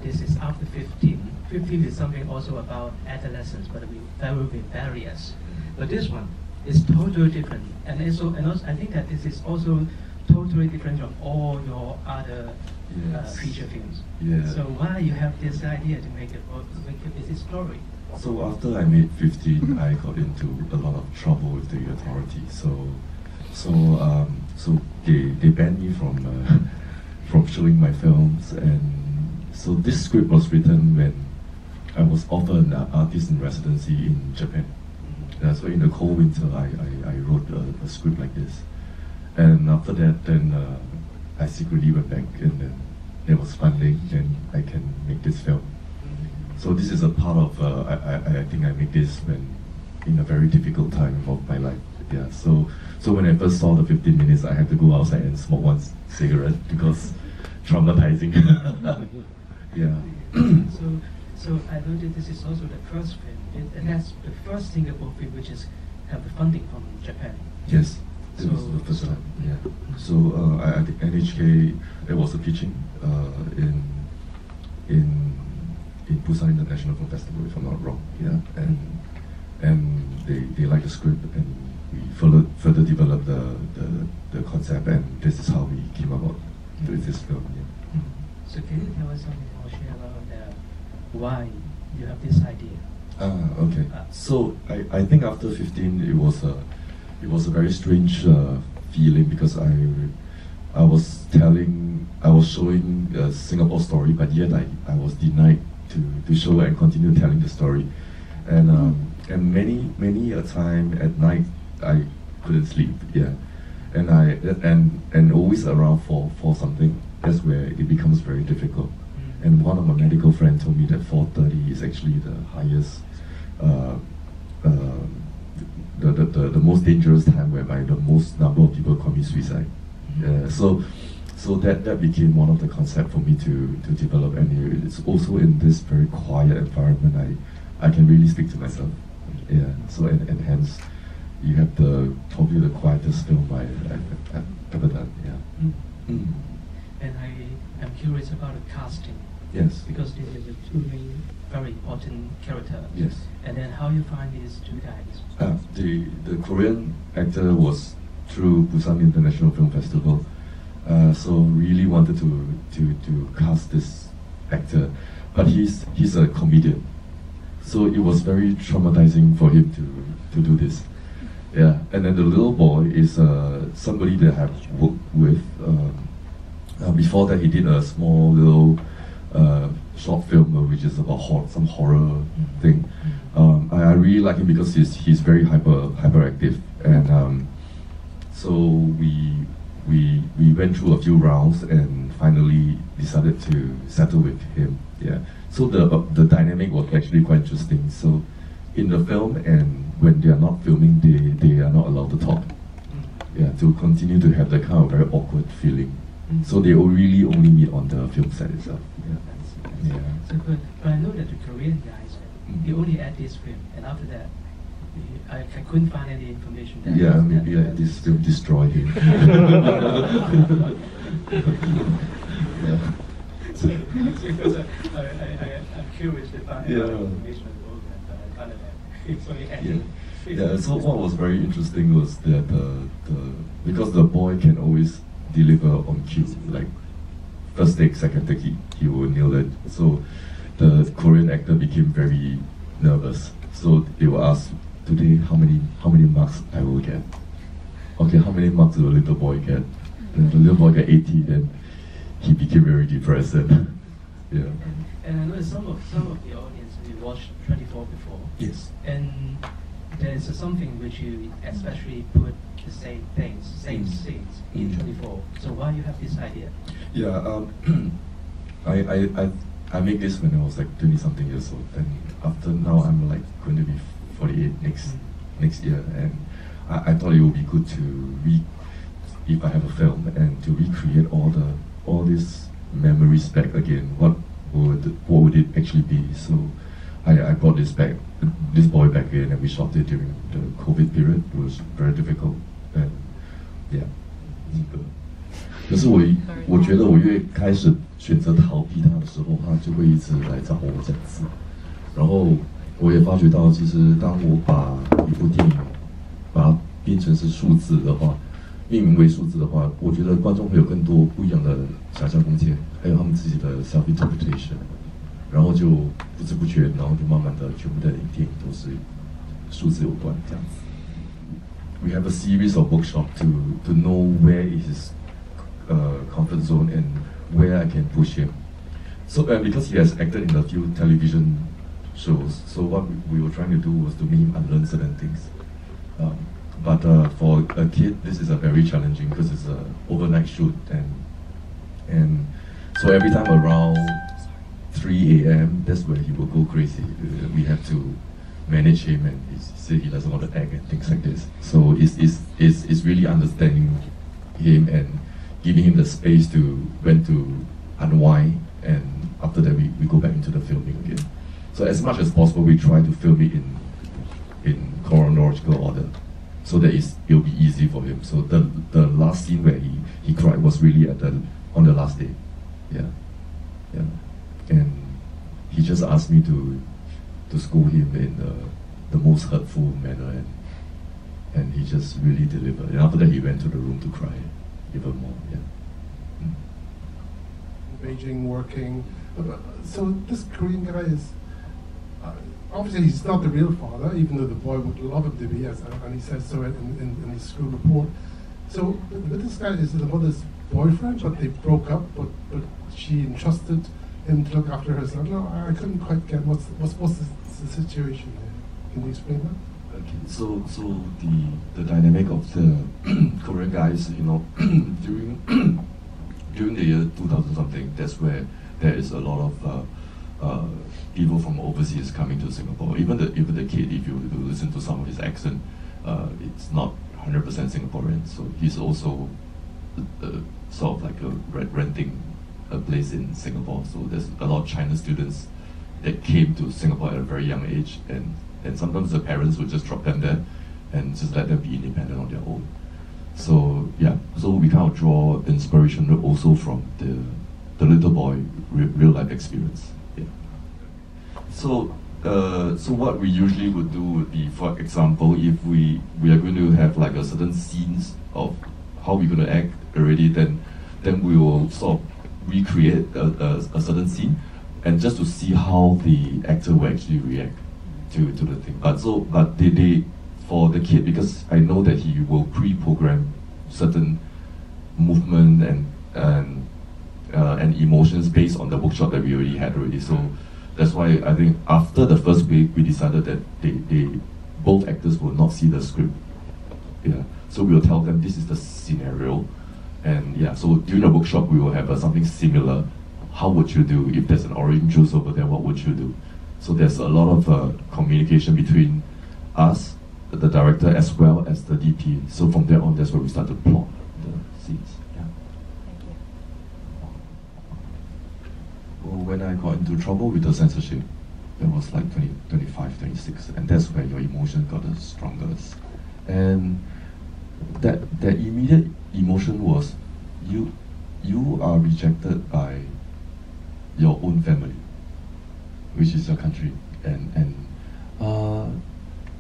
this is after 15. 15 is something also about adolescence, but that will be various. But this one is totally different, and also I think that this is also totally different from all your other feature films. Yeah. So why you have this idea to make a busy story? So after I made 15, I got into a lot of trouble with the authorities. So they banned me from showing my films, and so this script was written when I was offered an artist in residency in Japan. So in the cold winter, I wrote a script like this, and after that, then I secretly went back, and then there was funding, and I can make this film. So this is a part of I think I made this when in a very difficult time of my life. Yeah. So when I first saw the 15 minutes, I had to go outside and smoke one cigarette because traumatizing. Yeah. So I know that this is also the first film, and that's the first Singapore film which is have the funding from Japan. Yes, this was the first time. Yeah. So I think NHK, there was a pitching in Busan International Film Festival, if I'm not wrong. Yeah, and they liked the script, and we further developed the concept, and this is how we came about with this film. Yeah. So can you tell us something or share about why you have this idea? Okay. So I think after 15, it was a very strange feeling, because I was showing a Singapore story, but yet I was denied to show and continue telling the story, and many a time at night I couldn't sleep. Yeah, and always around for something. That's where it becomes very difficult. And one of my medical friends told me that 4:30 is actually the highest, the most dangerous time whereby the most number of people commit suicide. So that became one of the concepts for me to develop, and it's also in this very quiet environment I can really speak to myself. Yeah. So and hence you have probably the quietest film I've ever done. Yeah. And I'm curious about the casting. Yes. Because this is a two main very important character. Yes. And then how you find these two guys? The Korean actor was through Busan International Film Festival. So really wanted to cast this actor, but he's a comedian. So it was very traumatizing for him to do this. Yeah. And then the little boy is somebody that I've worked with. Before that, he did a small little short film which is about some horror thing. I really like him because he's very hyperactive, and so we went through a few rounds and finally decided to settle with him. Yeah. So the dynamic was actually quite interesting. So in the film, and when they are not filming, they are not allowed to talk. Yeah. To continue to have that kind of very awkward feeling. So they really only meet on the film set itself. Yeah. Yeah. So, but I know that the Korean guys, they only add this film, and after that, I couldn't find any information. Yeah, maybe this film destroyed him. Yeah. Because I'm curious to find information about that, but I found that it's only adding. Yeah. So what was very interesting was that because the boy can always deliver on cue, like first take, second take, he will nail it. So the Korean actor became very nervous. So they will ask, today how many marks I will get? Okay, how many marks will the little boy get? And the little boy got 80, then he became very depressed. And, yeah. And I know some of the audience will watched 24 before. Yes. And there's something which you especially put the same things, same scenes in 24. So why you have this idea? Yeah, I made this when I was like 20-something years old, and after now I'm like going to be 48 next year, and I thought it would be good to if I have a film and to recreate all these memories back again. What would it actually be? So I brought this boy back in, and we shot it during the COVID period. It was very difficult, and yeah, it's good. 可是我觉得我越开始选择逃避他的时候，他就会一直来找我这样子。然后我也发觉到，其实当我把一部电影把它变成是数字的话，命名为数字的话，我觉得观众会有更多不一样的想象空间，还有他们自己的 self interpretation。然后就不知不觉，然后就慢慢的全部的电影都是数字有关这样子。We have a series of workshops to know where is his comfort zone and where I can push him. So because he has acted in a few television shows, so what we were trying to do was to make him unlearn certain things. But for a kid, this is a very challenging because it's an overnight shoot, and so every time around 3 a.m., that's where he will go crazy. We have to manage him, and he said he doesn't want to act and things like this. So it's really understanding him and giving him the space to when to unwind, and after that we go back into the filming again. So as much as possible, we try to film it in chronological order, so that it'll be easy for him. So the last scene where he cried was really on the last day, yeah. And he just asked me to school him in the most hurtful manner, and he just really delivered. And after that, he went to the room to cry even more. Yeah. Beijing working. So this Korean guy is obviously he's not the real father, even though the boy would love him to be, and he says so in the school report. So, but this guy is the mother's boyfriend, but they broke up. But she entrusted him to look after her son. No, I couldn't quite get what's the situation there. Can you explain that? Okay, so the dynamic of the Korean guys, during the year 2000 something, that's where there is a lot of people from overseas coming to Singapore. Even the kid, if you listen to some of his accent, it's not 100% Singaporean. So he's also sort of like renting a place in Singapore. So there's a lot of Chinese students that came to Singapore at a very young age, and sometimes the parents would just drop them there and just let them be independent on their own. So yeah, so we kind of draw inspiration also from the little boy real life experience. Yeah. So what we usually would do would be, for example, if we are going to have like a certain scenes of how we're going to act already, then we will sort of recreate a certain scene, and just to see how the actor will actually react to the thing. But they for the kid, because I know that he will pre-program certain movement and emotions based on the workshop that we already had already. So that's why I think after the first week we decided that they both actors will not see the script. Yeah. So we'll tell them this is the scenario, and yeah. So during the workshop we will have something similar. How would you do if there's an orange juice over there? What would you do? So there's a lot of communication between us, the director, as well as the DP. So from there on, that's where we start to plot the scenes. Yeah. Thank you. Well, when I got into trouble with the censorship, it was like 25, 26, and that's where your emotion got the strongest. And that immediate emotion was you are rejected by your own family, which is your country, and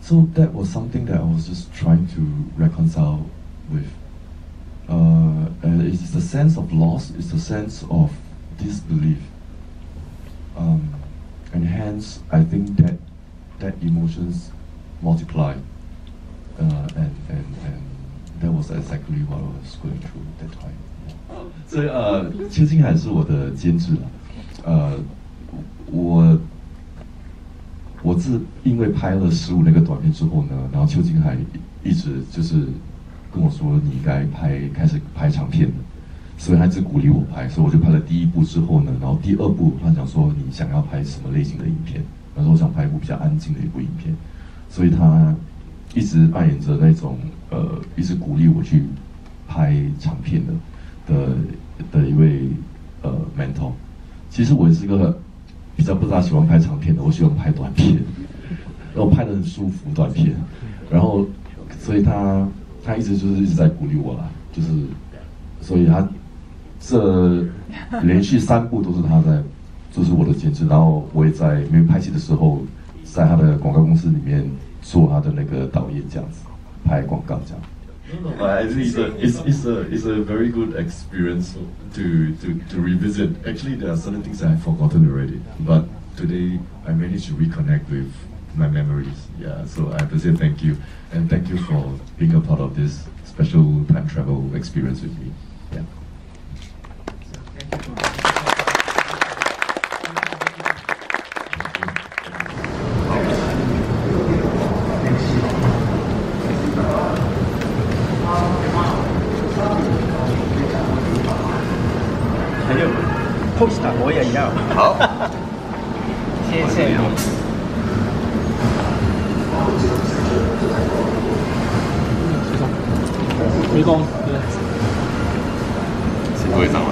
so that was something that I was just trying to reconcile with. It's the sense of loss, it's the sense of disbelief, and hence I think that emotions multiply, and that was exactly what I was going through at that time. 所以邱金海是我的监制了，我是因为拍了15那个短片之后呢，然后邱金海一直就是跟我说你应该开始拍长片的，所以他一直鼓励我拍，所以我就拍了第1部之后呢，然后第2部他讲说你想要拍什么类型的影片，然后我想拍一部比较安静的一部影片，所以他一直扮演着那种一直鼓励我去拍长片的一位mentor。其实我也是一个比较不大喜欢拍长片的，我喜欢拍短片，然后拍得很舒服短片，然后所以他一直在鼓励我啦，就是所以他这连续3部都是他在，就是我的监制，然后我也在没拍戏的时候，在他的广告公司里面做他的那个导演这样子，拍广告这样。No, I think it's a very good experience to revisit. Actually, there are certain things that I've forgotten already, but today I managed to reconnect with my memories. Yeah, so I have to say thank you, and thank you for being a part of this special time travel experience with me. Yeah. poster 我也要。好，谢谢。没功，辛苦一张了。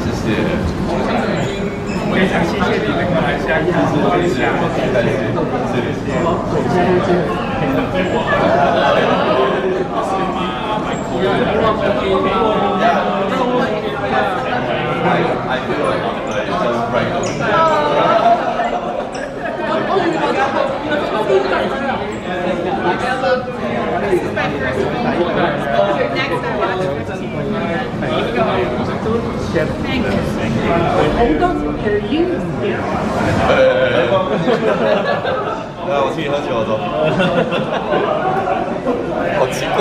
谢谢。非常谢谢你们马来西亚亚洲观下，谢谢。那我请你喝酒走。好奇怪。